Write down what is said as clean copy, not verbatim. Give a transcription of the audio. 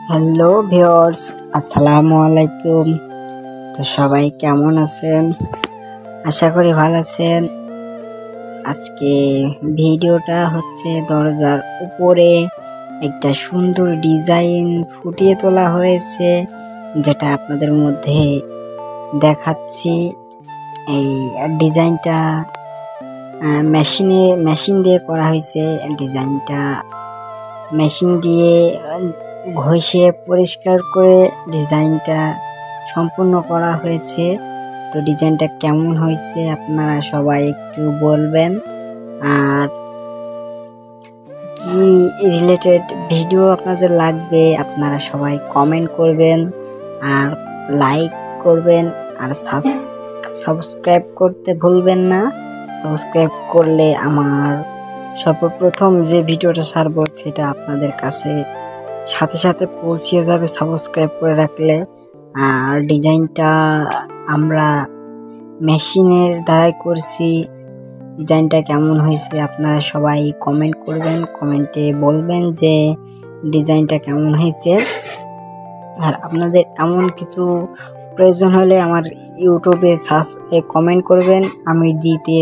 Hello viewers, আসসালামু আলাইকুম। তো সবাই কেমন আছেন? আশা করি ভালো আছেন। আজকে ভিডিওটা হচ্ছে দরজার উপরে একটা সুন্দর ডিজাইন ফুটিয়ে তোলা হয়েছে, যেটা আপনাদের মধ্যে দেখাচ্ছি। এই ডিজাইনটা মেশিন দিয়ে করা হয়েছে। ডিজাইনটা মেশিন দিয়ে ঘষে পরিষ্কার করে ডিজাইনটা সম্পূর্ণ করা হয়েছে। তো ডিজাইনটা কেমন হয়েছে আপনারা সবাই একটু বলবেন, আর কি রিলেটেড ভিডিও আপনাদের লাগবে আপনারা সবাই কমেন্ট করবেন, আর লাইক করবেন, আর সাবস্ক্রাইব করতে ভুলবেন না। সাবস্ক্রাইব করলে আমার সর্বপ্রথম যে ভিডিওটা ছাড়বো সেটা আপনাদের কাছে সাথে সাথে পৌঁছে যাবে সাবস্ক্রাইব করে রাখলে। আর ডিজাইনটা আমরা মেশিনের দ্বারাই করছি। ডিজাইনটা কেমন হয়েছে আপনারা সবাই কমেন্ট করবেন, কমেন্টে বলবেন যে ডিজাইনটা কেমন হয়েছে। আর আপনাদের এমন কিছু প্রয়োজন হলে আমার ইউটিউবে কমেন্ট করবেন, আমি দিতে